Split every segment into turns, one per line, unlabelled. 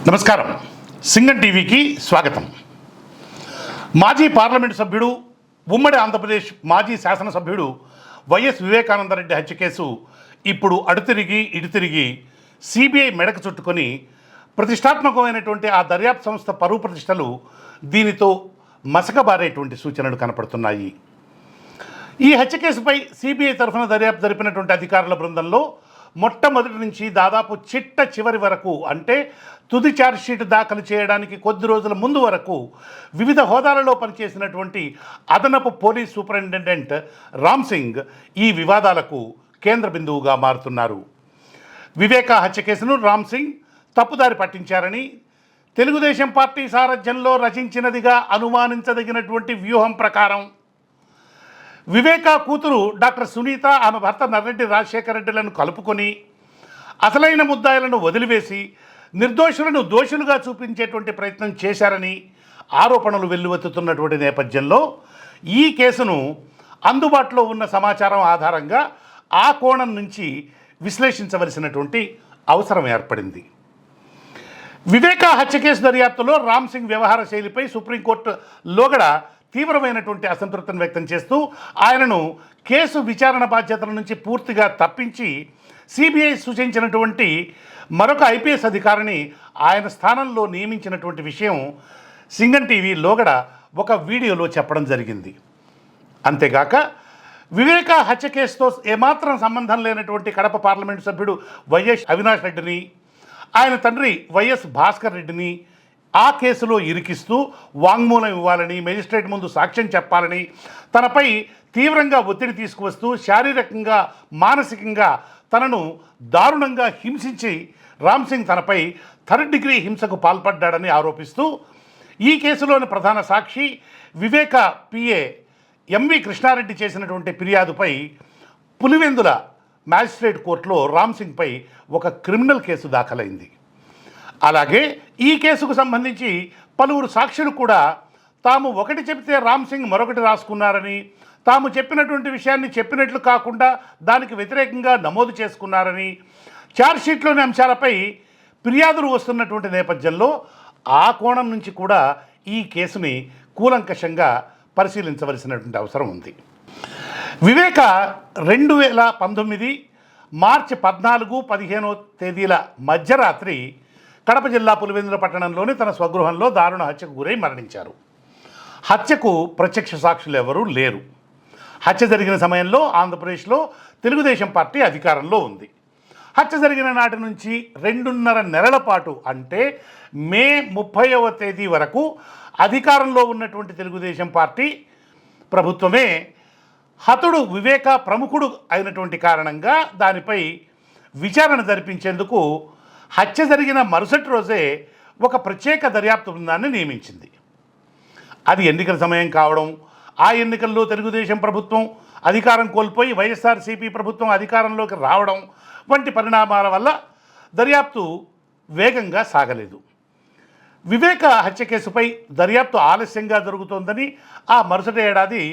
నమస్కారం. సింగం టీవీకి స్వాగతం. మాజీ పార్లమెంటు సభ్యుడు, ఉమ్మడి ఆంధ్రప్రదేశ్ మాజీ శాసనసభ్యుడు వైఎస్ వివేకానందరెడ్డి హత్య కేసు ఇప్పుడు అడుతిరిగి ఇటుతిరిగి సిబిఐ మెడకు చుట్టుకొని ప్రతిష్టాత్మకమైనటువంటి ఆ దర్యాప్తు సంస్థ పరువు ప్రతిష్టలు దీనితో మసకబారేటువంటి సూచనలు కనపడుతున్నాయి. ఈ హత్య కేసుపై సిబిఐ తరఫున దర్యాప్తు జరిపినటువంటి అధికారుల బృందంలో మొట్టమొదటి నుంచి దాదాపు చిట్ట చివరి వరకు, అంటే తుది ఛార్జ్షీట్ దాఖలు చేయడానికి కొద్ది రోజుల ముందు వరకు వివిధ హోదాలలో పనిచేసినటువంటి అదనపు పోలీస్ సూపరింటెండెంట్ రామ్ సింగ్ ఈ వివాదాలకు కేంద్ర బిందువుగా మారుతున్నారు. వివేకా హత్య కేసును రామ్ సింగ్ తప్పుదారి పట్టించారని, తెలుగుదేశం పార్టీ సారథ్యంలో రచించినదిగా అనుమానించదగినటువంటి వ్యూహం ప్రకారం వివేకా కూతురు డాక్టర్ సునీత, ఆమె భర్త నర్రెడ్డి రాజశేఖర రెడ్డిలను కలుపుకొని అసలైన ముద్దాయిలను వదిలివేసి నిర్దోషులను దోషులుగా చూపించేటువంటి ప్రయత్నం చేశారని ఆరోపణలు వెల్లువెత్తుతున్నటువంటి నేపథ్యంలో ఈ కేసును అందుబాటులో ఉన్న సమాచారం ఆధారంగా ఆ కోణం నుంచి విశ్లేషించవలసినటువంటి అవసరం ఏర్పడింది. వివేకా హత్య కేసు దర్యాప్తులో రామ్ సింగ్ వ్యవహార శైలిపై సుప్రీంకోర్టు లోగడ తీవ్రమైనటువంటి అసంతృప్తిని వ్యక్తం చేస్తూ ఆయనను కేసు విచారణ బాధ్యతల నుంచి పూర్తిగా తప్పించి సిబిఐ సూచించినటువంటి మరొక ఐపీఎస్ అధికారిని ఆయన స్థానంలో నియమించినటువంటి విషయం సింగం టీవీ లోగడ ఒక వీడియోలో చెప్పడం జరిగింది. అంతేగాక వివేకా హత్య కేసుతో ఏమాత్రం సంబంధం లేనటువంటి కడప పార్లమెంటు సభ్యుడు వైఎస్ అవినాష్ రెడ్డిని, ఆయన తండ్రి వైఎస్ భాస్కర్ రెడ్డిని ఆ కేసులో ఇరికిస్తూ వాంగ్మూలం ఇవ్వాలని, మెజిస్ట్రేట్ ముందు సాక్ష్యం చెప్పాలని, తనపై తీవ్రంగా ఒత్తిడి తీసుకువస్తూ శారీరకంగా మానసికంగా తనను దారుణంగా హింసించి రామ్ సింగ్ తనపై థర్డ్ డిగ్రీ హింసకు పాల్పడ్డాడని ఆరోపిస్తూ ఈ కేసులోని ప్రధాన సాక్షి వివేక పిఏ ఎంవి కృష్ణారెడ్డి చేసినటువంటి ఫిర్యాదుపై పులివెందుల మ్యాజిస్ట్రేట్ కోర్టులో రామ్ సింగ్పై ఒక క్రిమినల్ కేసు దాఖలైంది. అలాగే ఈ కేసుకు సంబంధించి పలువురు సాక్షులు కూడా తాము ఒకటి చెబితే రామ్ సింగ్ మరొకటి రాసుకున్నారని, తాము చెప్పినటువంటి విషయాన్ని చెప్పినట్లు కాకుండా దానికి వ్యతిరేకంగా నమోదు చేసుకున్నారని, ఛార్జ్షీట్లోని అంశాలపై ఫిర్యాదులు వస్తున్నటువంటి నేపథ్యంలో ఆ కోణం నుంచి కూడా ఈ కేసుని కూలంకషంగా పరిశీలించవలసినటువంటి అవసరం ఉంది. వివేక 2019 మార్చి 14-15 తేదీల మధ్యరాత్రి కడప జిల్లా పులివెందుల పట్టణంలోని తన స్వగృహంలో దారుణ హత్యకు గురై మరణించారు. హత్యకు ప్రత్యక్ష సాక్షులు ఎవరూ లేరు. హత్య జరిగిన సమయంలో ఆంధ్రప్రదేశ్లో తెలుగుదేశం పార్టీ అధికారంలో ఉంది. హత్య జరిగిన నాటి నుంచి 2.5 నెలల పాటు, అంటే మే 30వ తేదీ వరకు అధికారంలో ఉన్నటువంటి తెలుగుదేశం పార్టీ ప్రభుత్వమే హతుడు వివేక ప్రముఖుడు అయినటువంటి కారణంగా దానిపై విచారణ జరిపించేందుకు హత్య జరిగిన మరుసటి రోజే ఒక ప్రత్యేక దర్యాప్తు బృందాన్ని నియమించింది. అది ఎన్నికల సమయం కావడం, ఆ ఎన్నికల్లో తెలుగుదేశం ప్రభుత్వం అధికారం కోల్పోయి వైఎస్ఆర్సీపీ ప్రభుత్వం అధికారంలోకి రావడం వంటి పరిణామాల వల్ల దర్యాప్తు వేగంగా సాగలేదు. వివేక హత్య కేసుపై దర్యాప్తు ఆలస్యంగా జరుగుతోందని ఆ మరుసటి ఏడాది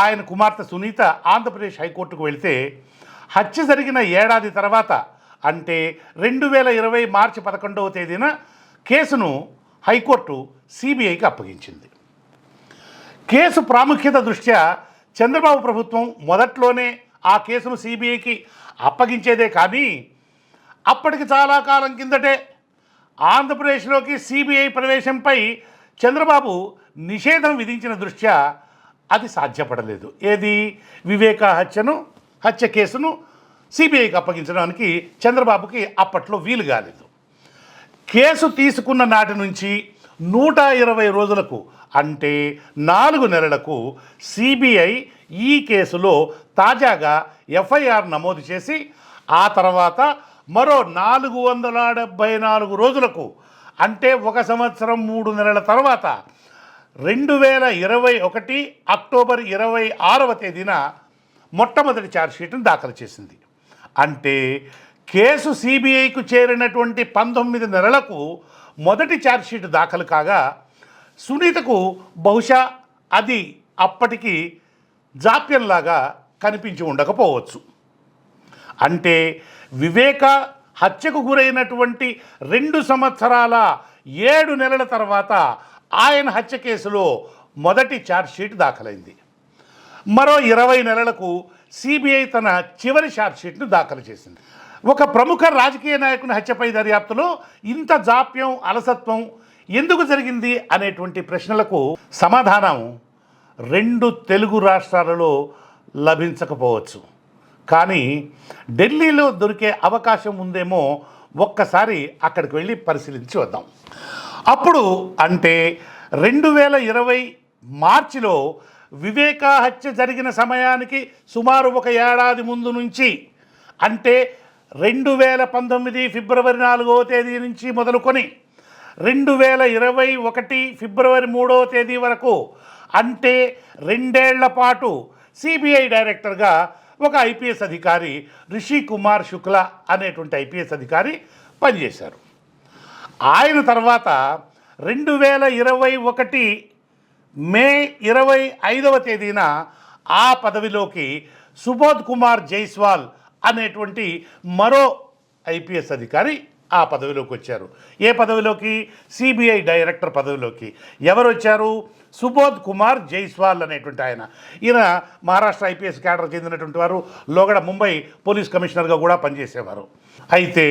ఆయన కుమార్తె సునీత ఆంధ్రప్రదేశ్ హైకోర్టుకు వెళితే, హత్య జరిగిన ఏడాది తర్వాత, అంటే 2020 మార్చి 11వ తేదీన కేసును హైకోర్టు సిబిఐకి అప్పగించింది. కేసు ప్రాముఖ్యత దృష్ట్యా చంద్రబాబు ప్రభుత్వం మొదట్లోనే ఆ కేసును సిబిఐకి అప్పగించేదే కానీ, అప్పటికి చాలా కాలం కిందటే ఆంధ్రప్రదేశ్లోకి సిబిఐ ప్రవేశంపై చంద్రబాబు నిషేధం విధించిన దృష్ట్యా అది సాధ్యపడలేదు. ఏది, వివేకా హత్య కేసును సిబిఐకి అప్పగించడానికి చంద్రబాబుకి అప్పట్లో వీలు కాలేదు. కేసు తీసుకున్న నాటి నుంచి 120 రోజులకు, అంటే 4 నెలలకు సిబిఐ ఈ కేసులో తాజాగా ఎఫ్ఐఆర్ నమోదు చేసి, ఆ తర్వాత మరో 474 రోజులకు, అంటే 1 సంవత్సరం 3 నెలల తర్వాత 2021 అక్టోబర్ 26వ తేదీన మొట్టమొదటి ఛార్జ్షీట్ను దాఖలు చేసింది. అంటే కేసు సిబిఐకు చేరినటువంటి 19 నెలలకు మొదటి ఛార్జ్షీట్ దాఖలు కాగా, సునీతకు బహుశా అది అప్పటికి జాప్యంలాగా కనిపించి ఉండకపోవచ్చు. అంటే వివేక హత్యకు గురైనటువంటి 2 సంవత్సరాల 7 నెలల తర్వాత ఆయన హత్య కేసులో మొదటి ఛార్జ్షీట్ దాఖలైంది. మరో 20 నెలలకు సిబిఐ తన చివరి ఛార్జ్షీట్ను దాఖలు చేసింది. ఒక ప్రముఖ రాజకీయ నాయకుని హత్యపై దర్యాప్తులో ఇంత జాప్యం, అలసత్వం ఎందుకు జరిగింది అనేటువంటి ప్రశ్నలకు సమాధానం 2 తెలుగు రాష్ట్రాలలో లభించకపోవచ్చు, కానీ ఢిల్లీలో దొరికే అవకాశం ఉందేమో. ఒక్కసారి అక్కడికి వెళ్ళి పరిశీలించి వద్దాం. అప్పుడు అంటే 2020 మార్చిలో వివేకా హత్య జరిగిన సమయానికి సుమారు 1 ఏడాది ముందు నుంచి, అంటే 2019 ఫిబ్రవరి 4వ తేదీ నుంచి మొదలుకొని 2021 ఫిబ్రవరి 3వ తేదీ వరకు, అంటే 2 ఏళ్ల పాటు సిబిఐ డైరెక్టర్గా ఒక ఐపీఎస్ అధికారి రిషి కుమార్ శుక్లా అనేటువంటి ఐపీఎస్ అధికారి పనిచేశారు. ఆయన తర్వాత 2021 మే 25వ తేదీన ఆ పదవిలోకి సుబోధ్ కుమార్ జైస్వాల్ అనేటువంటి మరో ఐపీఎస్ అధికారి ఆ పదవిలోకి వచ్చారు. ఏ పదవిలోకి? సిబిఐ డైరెక్టర్ పదవిలోకి. ఎవరు వచ్చారు? సుబోధ్ కుమార్ జైస్వాల్ అనేటువంటి ఆయన. ఈయన మహారాష్ట్ర ఐపీఎస్ క్యాడర్ చెందినటువంటి వారు. లోగడ ముంబై పోలీస్ కమిషనర్గా కూడా పనిచేసేవారు. అయితే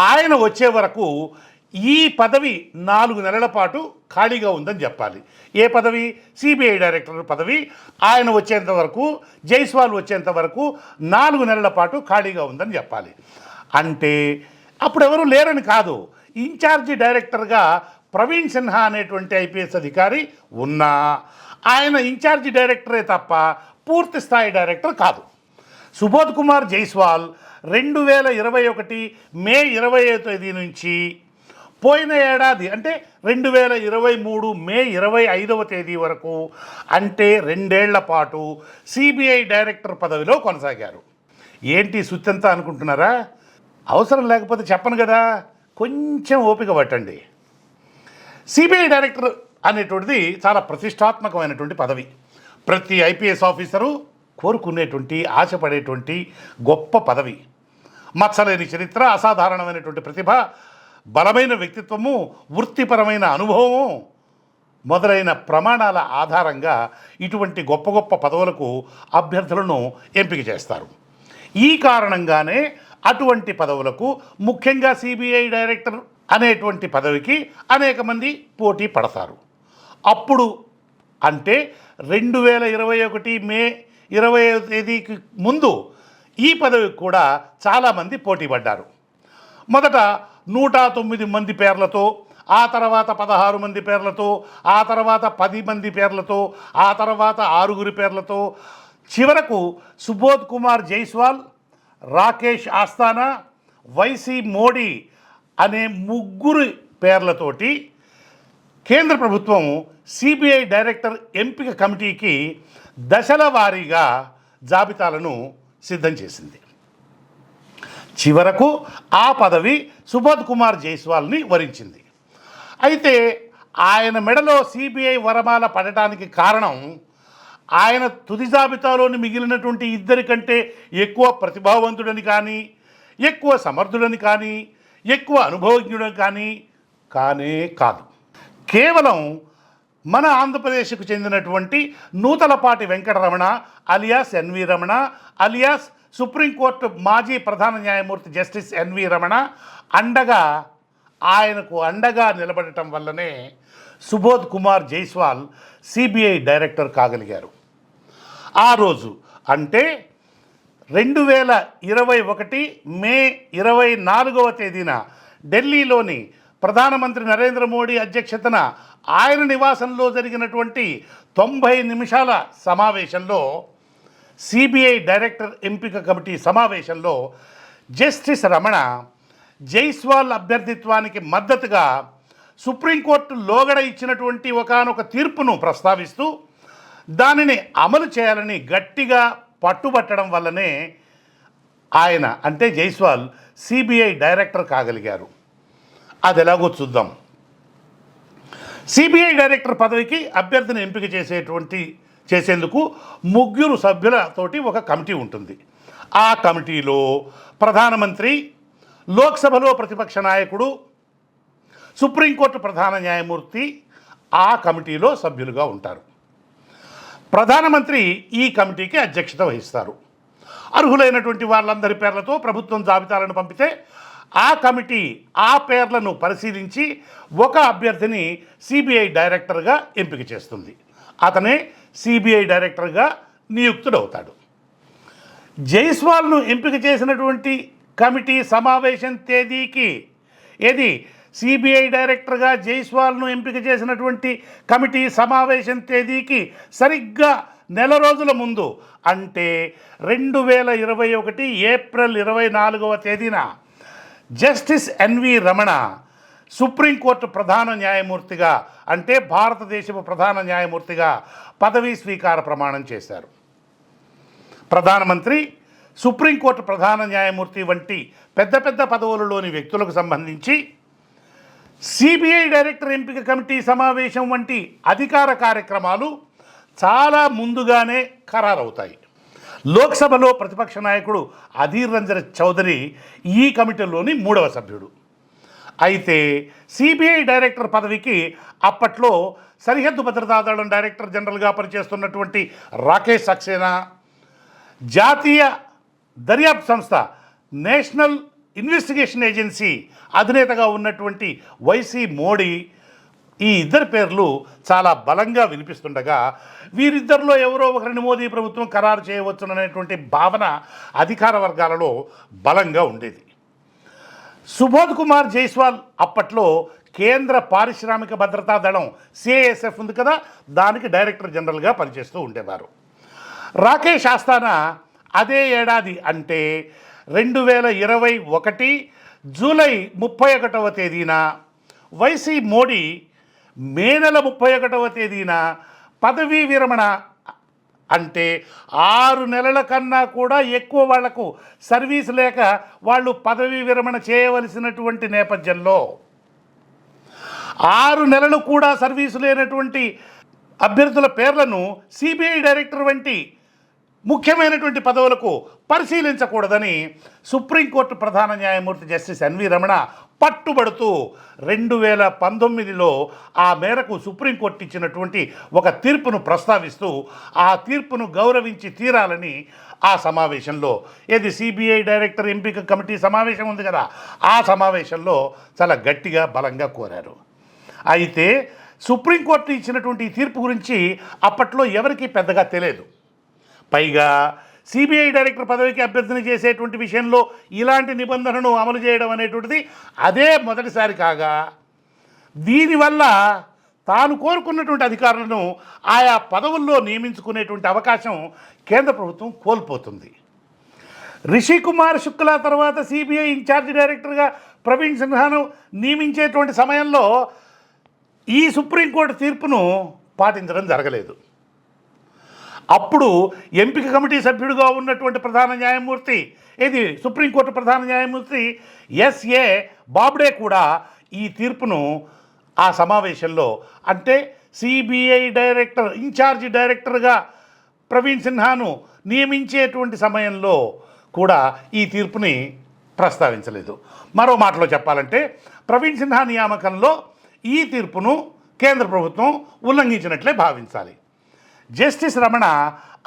ఆయన వచ్చే వరకు ఈ పదవి 4 నెలల పాటు ఖాళీగా ఉందని చెప్పాలి. ఏ పదవి? సిబిఐ డైరెక్టర్ పదవి. ఆయన వచ్చేంత వరకు, జైస్వాల్ వచ్చేంత వరకు 4 నెలల పాటు ఖాళీగా ఉందని చెప్పాలి. అంటే అప్పుడు ఎవరు లేరని కాదు. ఇన్ఛార్జి డైరెక్టర్గా ప్రవీణ్ సిన్హా అనేటువంటి ఐపీఎస్ అధికారి ఉన్నా ఆయన ఇన్ఛార్జి డైరెక్టరే తప్ప పూర్తి స్థాయి డైరెక్టర్ కాదు. సుబోధ్ కుమార్ జైస్వాల్ 2021 మే 20వ తేదీ నుంచి పోయిన ఏడాది అంటే 2023 మే 25వ తేదీ వరకు, అంటే 2 ఏళ్ల పాటు సిబిఐ డైరెక్టర్ పదవిలో కొనసాగారు. ఏంటి సుత్తంతా అనుకుంటున్నారా? అవసరం లేకపోతే చెప్పను కదా, కొంచెం ఓపిక పట్టండి. సిబిఐ డైరెక్టర్ అనేటువంటిది చాలా ప్రతిష్టాత్మకమైనటువంటి పదవి. ప్రతి ఐపీఎస్ ఆఫీసరు కోరుకునేటువంటి, ఆశపడేటువంటి గొప్ప పదవి. మచ్చలేని చరిత్ర, అసాధారణమైనటువంటి ప్రతిభ, బలమైన వ్యక్తిత్వము, వృత్తిపరమైన అనుభవము మొదలైన ప్రమాణాల ఆధారంగా ఇటువంటి గొప్ప గొప్ప పదవులకు అభ్యర్థులను ఎంపిక చేస్తారు. ఈ కారణంగానే అటువంటి పదవులకు, ముఖ్యంగా సిబిఐ డైరెక్టర్ అనేటువంటి పదవికి అనేక మంది పోటీ పడతారు. అప్పుడు అంటే 2021 మే 20వ తేదీకి ముందు ఈ పదవికి కూడా చాలామంది పోటీ పడ్డారు. మొదట 109 మంది పేర్లతో, ఆ తర్వాత 16 మంది పేర్లతో, ఆ తర్వాత 10 మంది పేర్లతో, ఆ తర్వాత 6 పేర్లతో, చివరకు సుబోధ్ కుమార్ జైస్వాల్, రాకేష్ ఆస్థానా, వైసి మోడీ అనే 3 పేర్లతోటి కేంద్ర ప్రభుత్వం సిబిఐ డైరెక్టర్ ఎంపిక కమిటీకి దశల వారీగా జాబితాలను సిద్ధం చేసింది. చివరకు ఆ పదవి సుబోధ్ కుమార్ జైస్వాల్ని వరించింది. అయితే ఆయన మెడలో సిబిఐ వరమాల పడటానికి కారణం ఆయన తుది జాబితాలోని మిగిలినటువంటి 2 కంటే ఎక్కువ ప్రతిభావంతుడని కానీ, ఎక్కువ సమర్థుడని కానీ, ఎక్కువ అనుభవజ్ఞుడని కానీ కానే కాదు. కేవలం మన ఆంధ్రప్రదేశ్కు చెందినటువంటి Nuthalapati Venkataramana alias NV Ramana alias supreme court మాజీ ప్రధాన న్యాయమూర్తి జస్టిస్ ఎన్వి రమణ ఆయనకు అండగా నిలబడటం వల్లనే సుబోధ్ కుమార్ జైస్వాల్ సిబిఐ డైరెక్టర్ కాగలిగారు. ఆ రోజు అంటే 2021 మే 24వ తేదీన ఢిల్లీలోని ప్రధానమంత్రి నరేంద్ర మోడీ అధ్యక్షతన ఆయన నివాసంలో జరిగినటువంటి 90 నిమిషాల సమావేశంలో, సిబిఐ డైరెక్టర్ ఎంపిక కమిటీ సమావేశంలో జస్టిస్ రమణ జైస్వాల్ అభ్యర్థిత్వానికి మద్దతుగా సుప్రీంకోర్టు లోగడ ఇచ్చినటువంటి ఒకానొక తీర్పును ప్రస్తావిస్తూ దానిని అమలు చేయాలని గట్టిగా పట్టుబట్టడం వల్లనే ఆయన అంటే జైస్వాల్ సిబిఐ డైరెక్టర్ కాగలిగారు. అది ఎలాగో చూద్దాం. సిబిఐ డైరెక్టర్ పదవికి అభ్యర్థిని ఎంపిక చేసేందుకు 3 సభ్యులతోటి ఒక కమిటీ ఉంటుంది. ఆ కమిటీలో ప్రధానమంత్రి, లోక్సభలో ప్రతిపక్ష నాయకుడు, సుప్రీంకోర్టు ప్రధాన న్యాయమూర్తి ఆ కమిటీలో సభ్యులుగా ఉంటారు. ప్రధానమంత్రి ఈ కమిటీకి అధ్యక్షత వహిస్తారు. అర్హులైనటువంటి వాళ్ళందరి పేర్లతో ప్రభుత్వం జాబితాలను పంపితే ఆ కమిటీ ఆ పేర్లను పరిశీలించి ఒక అభ్యర్థిని సిబిఐ డైరెక్టర్గా ఎంపిక చేస్తుంది. అతనే సిబిఐ డైరెక్టర్గా నియుక్తుడవుతాడు. జైస్వాల్ను ఎంపిక చేసినటువంటి కమిటీ సమావేశం తేదీకి సిబిఐ డైరెక్టర్గా జైస్వాల్ను ఎంపిక చేసినటువంటి కమిటీ సమావేశం తేదీకి సరిగ్గా నెల రోజుల ముందు, అంటే 2021 ఏప్రిల్ 24వ తేదీన జస్టిస్ ఎన్వి రమణ సుప్రీంకోర్టు ప్రధాన న్యాయమూర్తిగా, అంటే భారతదేశపు ప్రధాన న్యాయమూర్తిగా పదవీ స్వీకార ప్రమాణం చేశారు. ప్రధానమంత్రి, సుప్రీంకోర్టు ప్రధాన న్యాయమూర్తి వంటి పెద్ద పెద్ద పదవులలోని వ్యక్తులకు సంబంధించి సిబిఐ డైరెక్టర్ ఎంపిక కమిటీ సమావేశం వంటి అధికార కార్యక్రమాలు చాలా ముందుగానే ఖరారవుతాయి. లోక్సభలో ప్రతిపక్ష నాయకుడు అధీర్ రంజన్ చౌదరి ఈ కమిటీలోని 3వ సభ్యుడు. అయితే సిబిఐ డైరెక్టర్ పదవికి అప్పట్లో సరిహద్దు భద్రతా దళం డైరెక్టర్ జనరల్గా పనిచేస్తున్నటువంటి రాకేష్ సక్సేనా, జాతీయ దర్యాప్తు సంస్థ నేషనల్ ఇన్వెస్టిగేషన్ ఏజెన్సీ అధినేతగా ఉన్నటువంటి వైసి మోడీ, ఈ ఇద్దరి పేర్లు చాలా బలంగా వినిపిస్తుండగా వీరిద్దరిలో ఎవరో ఒకరిని మోదీ ప్రభుత్వం ఖరారు చేయవచ్చుననేటువంటి భావన అధికార వర్గాలలో బలంగా ఉండేది. సుబోధ్ కుమార్ జైస్వాల్ అప్పట్లో కేంద్ర పారిశ్రామిక భద్రతా దళం సిఐఎస్ఎఫ్ ఉంది కదా, దానికి డైరెక్టర్ జనరల్గా పనిచేస్తూ ఉండేవారు. రాకేష్ ఆస్థానా అదే ఏడాది, అంటే 2021 జూలై 31వ తేదీన, వైసి మోడీ మే నెల 31వ తేదీన పదవీ విరమణ, అంటే 6 నెలల కన్నా కూడా ఎక్కువ వాళ్లకు సర్వీస్ లేక వాళ్ళు పదవీ విరమణ చేయవలసినటువంటి నేపథ్యంలో 6 నెలలు కూడా సర్వీసు లేనటువంటి అభ్యర్థుల పేర్లను సిబిఐ డైరెక్టర్ వంటి ముఖ్యమైనటువంటి పదవులకు పరిశీలించకూడదని సుప్రీంకోర్టు ప్రధాన న్యాయమూర్తి జస్టిస్ ఎన్వి రమణ పట్టుబడుతూ 2019లో ఆ మేరకు సుప్రీంకోర్టు ఇచ్చినటువంటి ఒక తీర్పును ప్రస్తావిస్తూ ఆ తీర్పును గౌరవించి తీరాలని ఆ సమావేశంలో, సిబిఐ డైరెక్టర్ ఎంపిక కమిటీ సమావేశం ఉంది కదా, ఆ సమావేశంలో చాలా గట్టిగా బలంగా కోరారు. అయితే సుప్రీంకోర్టు ఇచ్చినటువంటి తీర్పు గురించి అప్పట్లో ఎవరికీ పెద్దగా తెలియదు. పైగా సిబిఐ డైరెక్టర్ పదవికి అభ్యర్థన చేసేటువంటి విషయంలో ఇలాంటి నిబంధనను అమలు చేయడం అనేటువంటిది అదే మొదటిసారి కాగా, దీనివల్ల తాను కోరుకున్నటువంటి అధికారులను ఆయా పదవుల్లో నియమించుకునేటువంటి అవకాశం కేంద్ర ప్రభుత్వం కోల్పోతుంది. రిషి కుమార్ శుక్లా తర్వాత సిబిఐ ఇన్ఛార్జి డైరెక్టర్గా ప్రవీణ్ సిన్హాను నియమించేటువంటి సమయంలో ఈ సుప్రీంకోర్టు తీర్పును పాటించడం జరగలేదు. అప్పుడు ఎంపిక కమిటీ సభ్యుడిగా ఉన్నటువంటి ప్రధాన న్యాయమూర్తి, సుప్రీంకోర్టు ప్రధాన న్యాయమూర్తి ఎస్ఏ బాబ్డే కూడా ఈ తీర్పును ఆ సమావేశంలో, అంటే సిబిఐ డైరెక్టర్ ఇన్ఛార్జి డైరెక్టర్గా ప్రవీణ్ సిన్హాను నియమించేటువంటి సమయంలో కూడా ఈ తీర్పుని ప్రస్తావించలేదు. మరో మాటలో చెప్పాలంటే ప్రవీణ్ సిన్హా నియామకంలో ఈ తీర్పును కేంద్ర ప్రభుత్వం ఉల్లంఘించినట్లే భావించాలి. జస్టిస్ రమణ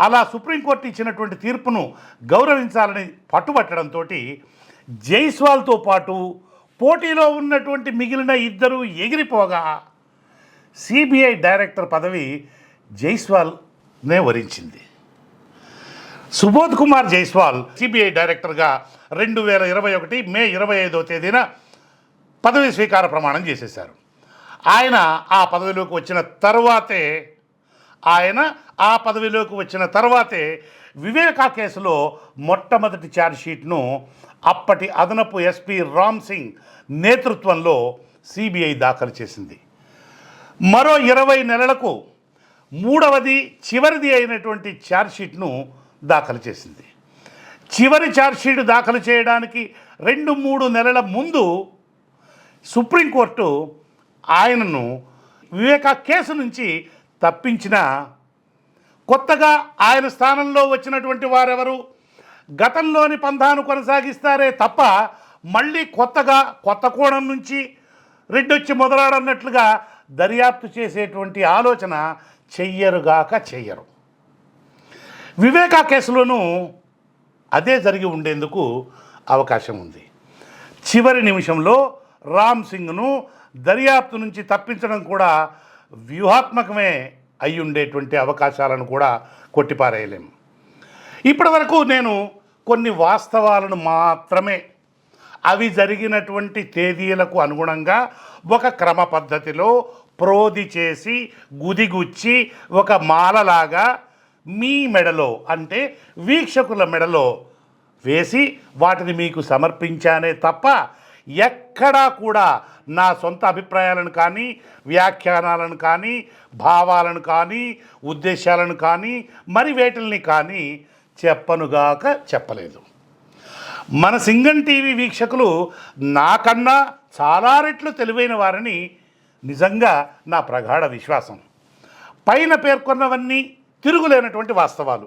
అలా సుప్రీంకోర్టు ఇచ్చినటువంటి తీర్పును గౌరవించాలని పట్టుబట్టడంతో జైస్వాల్తో పాటు పోటీలో ఉన్నటువంటి మిగిలిన ఇద్దరు ఎగిరిపోగా సిబిఐ డైరెక్టర్ పదవి జైస్వాల్నే వరించింది. సుబోధ్ కుమార్ జైస్వాల్ సిబిఐ డైరెక్టర్గా 2021 మే 25వ తేదీన పదవి స్వీకార ప్రమాణం చేసేశారు. ఆయన ఆ పదవిలోకి వచ్చిన తర్వాతే వివేకా కేసులో మొట్టమొదటి ఛార్జ్షీట్ను అప్పటి అదనపు ఎస్పీ రామ్ సింగ్ నేతృత్వంలో సిబిఐ దాఖలు చేసింది. మరో 20 నెలలకు మూడవది చివరిది అయినటువంటి ఛార్జ్షీట్ను దాఖలు చేసింది. చివరి ఛార్జ్షీట్ దాఖలు చేయడానికి 2-3 నెలల ముందు సుప్రీంకోర్టు ఆయనను వివేకా కేసు నుంచి తప్పించిన, కొత్తగా ఆయన స్థానంలో వచ్చినటువంటి వారెవరు గతంలోని పంథాను కొనసాగిస్తారే తప్ప మళ్ళీ కొత్తగా కొత్త కోణం నుంచి రెడ్డొచ్చి మొదలాడన్నట్లుగా దర్యాప్తు చేసేటువంటి ఆలోచన చెయ్యరు. వివేకా కేసులోనూ అదే జరిగి ఉండేందుకు అవకాశం ఉంది. చివరి నిమిషంలో రామ్ సింగ్ను దర్యాప్తు నుంచి తప్పించడం కూడా వ్యూహాత్మకమే అయి ఉండేటువంటి అవకాశాలను కూడా కొట్టిపారేయలేము. ఇప్పటి వరకు నేను కొన్ని వాస్తవాలను మాత్రమే అవి జరిగినటువంటి తేదీలకు అనుగుణంగా ఒక క్రమ పద్ధతిలో ప్రోది చేసి గుదిగుచ్చి ఒక మాలలాగా మీ మెడలో అంటే వీక్షకుల మెడలో వేసి వాటిని మీకు సమర్పించానే తప్ప ఎక్కడా కూడా నా సొంత అభిప్రాయాలను కానీ వ్యాఖ్యానాలను కానీ భావాలను కానీ ఉద్దేశాలను కానీ మరి వేటిల్ని కానీ చెప్పనుగాక చెప్పలేదు. మన సింగం టీవీ వీక్షకులు నాకన్నా చాలా రెట్లు తెలివైన వారని నిజంగా నా ప్రగాఢ విశ్వాసం. పైన పేర్కొన్నవన్నీ తిరుగులేనటువంటి వాస్తవాలు,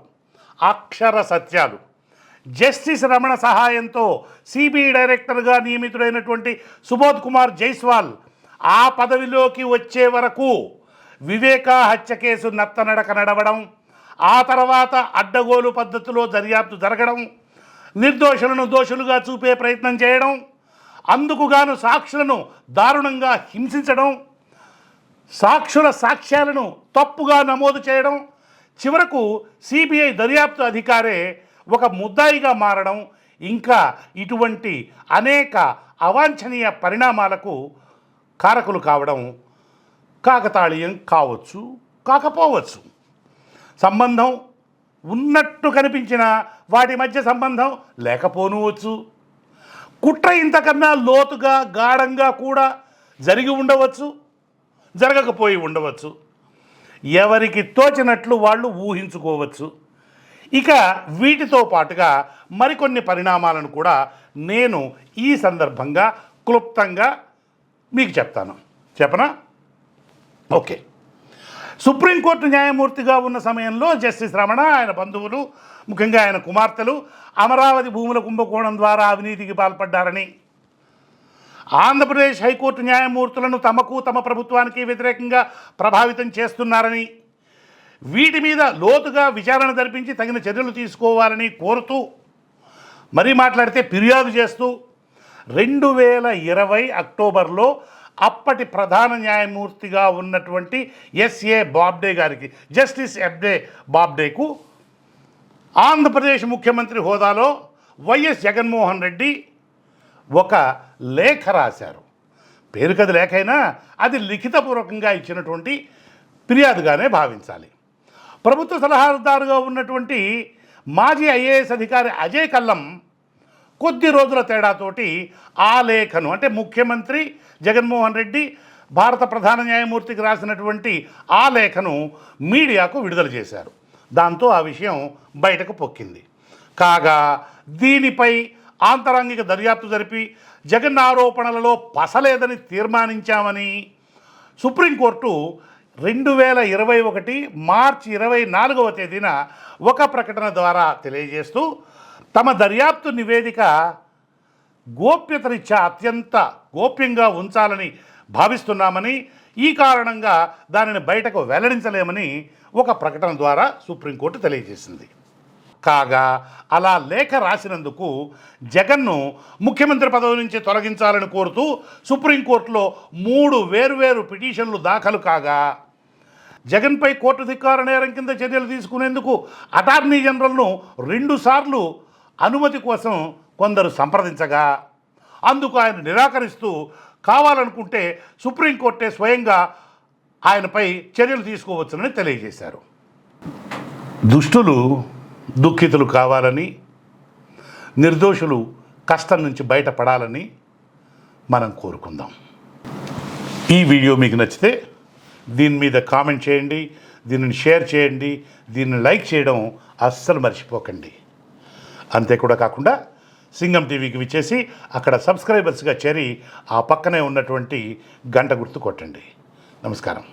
అక్షర సత్యాలు. జస్టిస్ రమణ సహాయంతో సిబిఐ డైరెక్టర్గా నియమితుడైనటువంటి సుబోధ్ కుమార్ జైస్వాల్ ఆ పదవిలోకి వచ్చే వరకు వివేకా హత్య కేసు నత్తనడక నడవడం, ఆ తర్వాత అడ్డగోలు పద్ధతిలో దర్యాప్తు జరగడం, నిర్దోషులను దోషులుగా చూపే ప్రయత్నం చేయడం, అందుకుగాను సాక్షులను దారుణంగా హింసించడం, సాక్షుల సాక్ష్యాలను తప్పుగా నమోదు చేయడం, చివరకు సిబిఐ దర్యాప్తు అధికారే ఒక ముద్దాయిగా మారడం, ఇంకా ఇటువంటి అనేక అవాంఛనీయ పరిణామాలకు కారకులు కావడం కాకతాళీయం కావచ్చు, కాకపోవచ్చు. సంబంధం ఉన్నట్టు కనిపించిన వాటి మధ్య సంబంధం లేకపోనవచ్చు. కుట్ర ఇంతకన్నా లోతుగా గాఢంగా కూడా జరిగి ఉండవచ్చు, జరగకపోయి ఉండవచ్చు. ఎవరికి తోచినట్లు వాళ్ళు ఊహించుకోవచ్చు. ఇక వీటితో పాటుగా మరికొన్ని పరిణామాలను కూడా నేను ఈ సందర్భంగా క్లుప్తంగా మీకు చెప్తాను. చెప్పనా? ఓకే. సుప్రీంకోర్టు న్యాయమూర్తిగా ఉన్న సమయంలో జస్టిస్ రమణ, ఆయన బంధువులు, ముఖ్యంగా ఆయన కుమార్తెలు అమరావతి భూముల కుంభకోణం ద్వారా అవినీతికి పాల్పడ్డారని, ఆంధ్రప్రదేశ్ హైకోర్టు న్యాయమూర్తులను తమకు తమ ప్రభుత్వానికి వ్యతిరేకంగా ప్రభావితం చేస్తున్నారని, వీటి మీద లోతుగా విచారణ జరిపించి తగిన చర్యలు తీసుకోవాలని కోరుతూ మరీ మాట్లాడితే ఫిర్యాదు చేస్తూ 2020 అక్టోబర్లో అప్పటి ప్రధాన న్యాయమూర్తిగా ఉన్నటువంటి ఎస్ఏ బాబ్డే గారికి, జస్టిస్ ఎఫ్డే బాబ్డేకు ఆంధ్రప్రదేశ్ ముఖ్యమంత్రి హోదాలో వైఎస్ జగన్మోహన్ రెడ్డి ఒక లేఖ రాశారు. పేరుకది లేఖ అయినా అది లిఖితపూర్వకంగా ఇచ్చినటువంటి ఫిర్యాదుగానే భావించాలి. ప్రభుత్వ సలహాదారుగా ఉన్నటువంటి మాజీ ఐఏఎస్ అధికారి అజయ్ కల్లం కొద్ది రోజుల తేడాతోటి ఆ లేఖను, అంటే ముఖ్యమంత్రి జగన్మోహన్ రెడ్డి భారత ప్రధాన న్యాయమూర్తికి రాసినటువంటి ఆ లేఖను మీడియాకు విడుదల చేశారు. దాంతో ఆ విషయం బయటకు పొక్కింది. కాగా దీనిపై ఆంతరంగిక దర్యాప్తు జరిపి జగన్ ఆరోపణలలో పసలేదని తీర్మానించామని సుప్రీంకోర్టు 2021 మార్చి 24వ తేదీన ఒక ప్రకటన ద్వారా తెలియజేస్తూ తమ దర్యాప్తు నివేదిక గోప్యతరీత్యా అత్యంత గోప్యంగా ఉంచాలని భావిస్తున్నామని, ఈ కారణంగా దానిని బయటకు వెల్లడించలేమని ఒక ప్రకటన ద్వారా సుప్రీంకోర్టు తెలియజేసింది. కాగా అలా లేఖ రాసినందుకు జగన్ను ముఖ్యమంత్రి పదవి నుంచి తొలగించాలని కోరుతూ సుప్రీంకోర్టులో 3 వేర్వేరు పిటిషన్లు దాఖలు కాగా, జగన్పై కోర్టు ధిక్కార నేరం కింద చర్యలు తీసుకునేందుకు అటార్నీ జనరల్ను 2 సార్లు అనుమతి కోసం కొందరు సంప్రదించగా అందుకు ఆయన నిరాకరిస్తూ కావాలనుకుంటే సుప్రీంకోర్టే స్వయంగా ఆయనపై చర్యలు తీసుకోవచ్చునని తెలియజేశారు. దుష్టులు దుఃఖితులు కావాలని, నిర్దోషులు కష్టం నుంచి బయటపడాలని మనం కోరుకుందాం. ఈ వీడియో మీకు నచ్చితే దీని మీద కామెంట్ చేయండి, దీనిని షేర్ చేయండి, దీన్ని లైక్ చేయడం అస్సలు మర్చిపోకండి. అంతే కూడా కాకుండా సింగం టీవీకి విచ్చేసి అక్కడ సబ్స్క్రైబర్స్గా చేరి ఆ పక్కనే ఉన్నటువంటి గంట గుర్తు కొట్టండి. నమస్కారం.